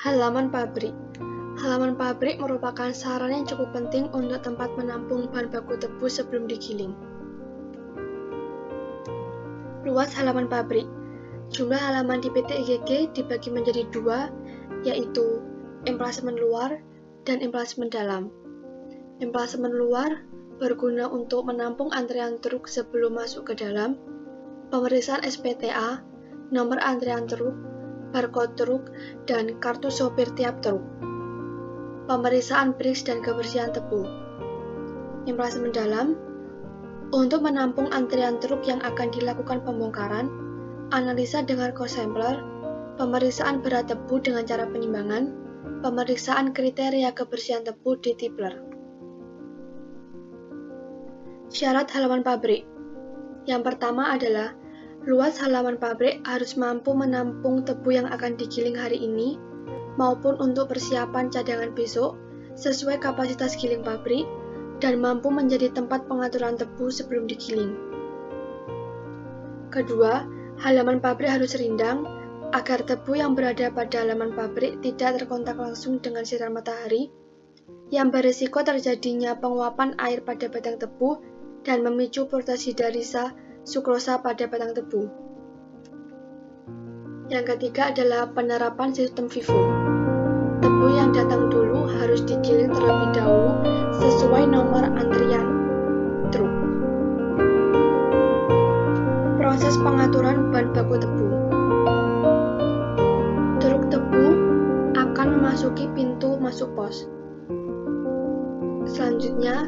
Halaman pabrik. Halaman pabrik merupakan sarana yang cukup penting untuk tempat menampung bahan baku tebu sebelum digiling. Luas halaman pabrik. Jumlah halaman di PT IGG dibagi menjadi dua, yaitu emplasemen luar dan emplasemen dalam. Emplasemen luar berguna untuk menampung antrean truk sebelum masuk ke dalam, pemeriksaan SPTA, nomor antrean truk, barcode truk, dan kartu sopir tiap truk. Pemeriksaan bridge dan kebersihan tebu. Emplasemen dalam untuk menampung antrean truk yang akan dilakukan pembongkaran, analisa dengan core sampler, pemeriksaan berat tebu dengan cara penimbangan, pemeriksaan kriteria kebersihan tebu di tipler. Syarat halaman pabrik. Yang pertama adalah luas halaman pabrik harus mampu menampung tebu yang akan digiling hari ini maupun untuk persiapan cadangan besok sesuai kapasitas giling pabrik dan mampu menjadi tempat pengaturan tebu sebelum digiling. Kedua, halaman pabrik harus rindang agar tebu yang berada pada halaman pabrik tidak terkontak langsung dengan sinar matahari yang berisiko terjadinya penguapan air pada batang tebu dan memicu protosidarisa sukrosa pada batang tebu. Yang ketiga adalah penerapan sistem FIFO. Tebu yang datang dulu harus digiling terlebih dahulu sesuai nomor antrian truk. Proses pengaturan bahan baku tebu. Truk tebu akan memasuki pintu masuk pos. Selanjutnya,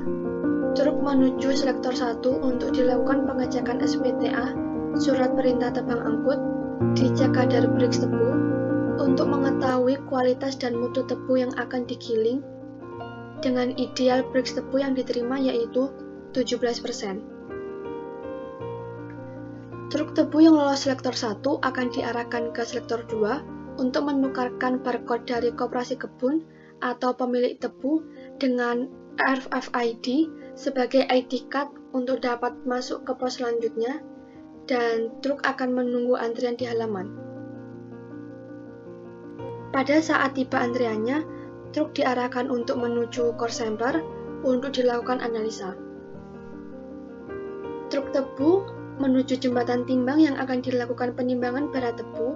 truk menuju selektor 1 untuk dilakukan pengecekan SPTA, surat perintah tebang angkut, dicek kadar bridge tebu, untuk mengetahui kualitas dan mutu tebu yang akan digiling, dengan ideal bridge tebu yang diterima yaitu 17%. Truk tebu yang lolos selektor 1 akan diarahkan ke selektor 2 untuk menukarkan barcode dari koperasi kebun atau pemilik tebu dengan RFID sebagai ID card untuk dapat masuk ke pos selanjutnya, dan truk akan menunggu antrian di halaman. Pada saat tiba antriannya, truk diarahkan untuk menuju core sampler untuk dilakukan analisa. Truk tebu menuju jembatan timbang yang akan dilakukan penimbangan berat tebu.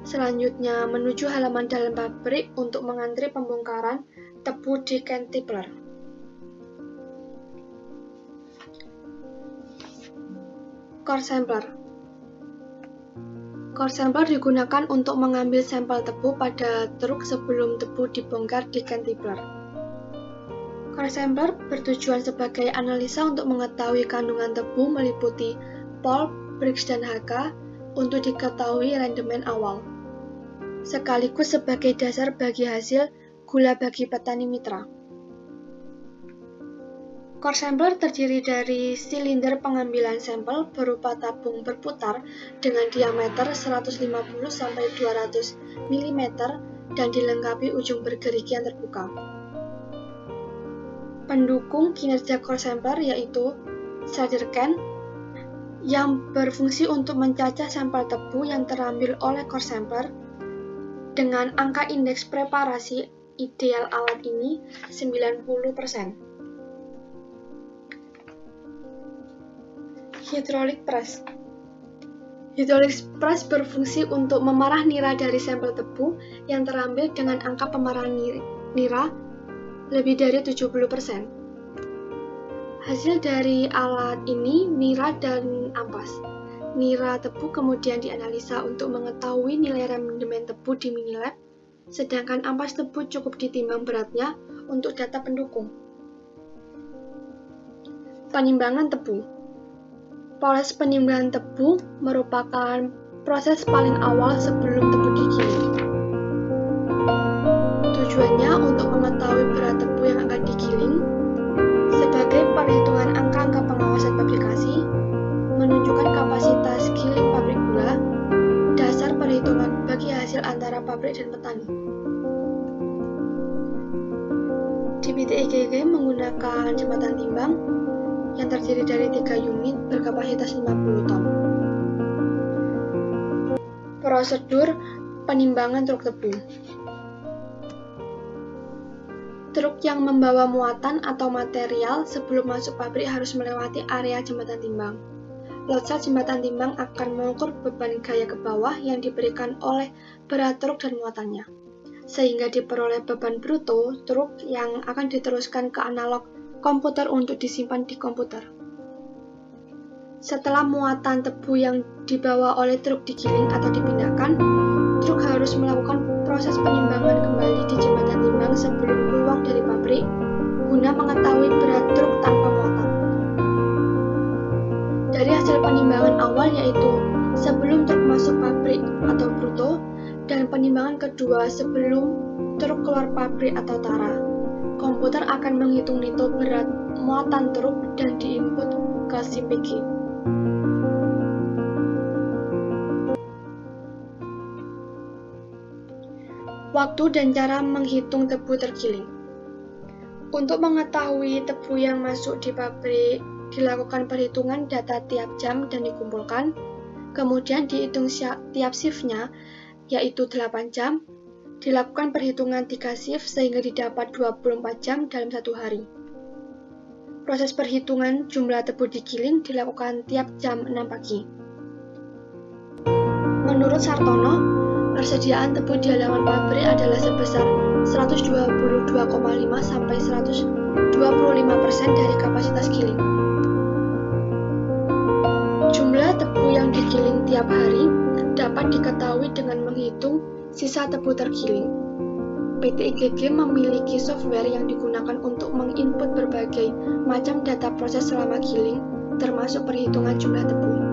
Selanjutnya menuju halaman dalam pabrik untuk mengantri pembongkaran tebu di can tipler. Core sampler. Core sampler digunakan untuk mengambil sampel tebu pada truk sebelum tebu dibongkar di can tipler. Core sampler bertujuan sebagai analisa untuk mengetahui kandungan tebu meliputi pulp, bridge, dan HK untuk diketahui rendemen awal, sekaligus sebagai dasar bagi hasil gula bagi petani mitra. Core sampler terdiri dari silinder pengambilan sampel berupa tabung berputar dengan diameter 150-200 mm dan dilengkapi ujung bergerigi yang terbuka. Pendukung kinerja core sampler yaitu shader can yang berfungsi untuk mencacah sampel tebu yang terambil oleh core sampler dengan angka indeks preparasi ideal alat ini 90%. Hydraulic press. Hydraulic press berfungsi untuk memarah nira dari sampel tebu yang terambil dengan angka pemarahan nira lebih dari 70%. Hasil dari alat ini nira dan ampas. Nira tebu kemudian dianalisa untuk mengetahui nilai rendemen tebu di minilab, sedangkan ampas tebu cukup ditimbang beratnya untuk data pendukung. Penimbangan tebu. Proses penimbangan tebu merupakan proses paling awal sebelum tebu digiling. Tujuannya untuk mengetahui berat tebu yang akan digiling, sebagai perhitungan angka-angka pengawasan pabrikasi, menunjukkan kapasitas giling pabrik gula, dasar perhitungan bagi hasil antara pabrik dan petani. Di PT IGG menggunakan jembatan timbang yang terdiri dari 3 unit berkapasitas 50 ton. Prosedur penimbangan truk tebu. Truk yang membawa muatan atau material sebelum masuk pabrik harus melewati area jembatan timbang. Lotsa jembatan timbang akan mengukur beban gaya ke bawah yang diberikan oleh berat truk dan muatannya, sehingga diperoleh beban bruto truk yang akan diteruskan ke analog komputer untuk disimpan di komputer. Setelah muatan tebu yang dibawa oleh truk digiling atau dipindahkan, truk harus melakukan proses penimbangan kembali di jembatan timbang sebelum keluar dari pabrik guna mengetahui berat truk tanpa muatan. Dari hasil penimbangan awal yaitu sebelum truk masuk pabrik atau bruto dan penimbangan kedua sebelum truk keluar pabrik atau tara, komputer akan menghitung nilai berat muatan truk dan diinput ke CPG. Waktu dan cara menghitung tebu tergiling. Untuk mengetahui tebu yang masuk di pabrik, dilakukan perhitungan data tiap jam dan dikumpulkan, kemudian dihitung tiap shift-nya, yaitu 8 jam, dilakukan perhitungan 3 shift sehingga didapat 24 jam dalam satu hari. Proses perhitungan jumlah tebu digiling dilakukan tiap jam 6 pagi. Menurut Sartono, persediaan tebu di halaman pabrik adalah sebesar 122,5 sampai 125% dari kapasitas giling. Jumlah tebu yang digiling tiap hari dapat diketahui dengan menghitung sisa tebu tergiling. PT IGG memiliki software yang digunakan untuk menginput berbagai macam data proses selama giling, termasuk perhitungan jumlah tebu.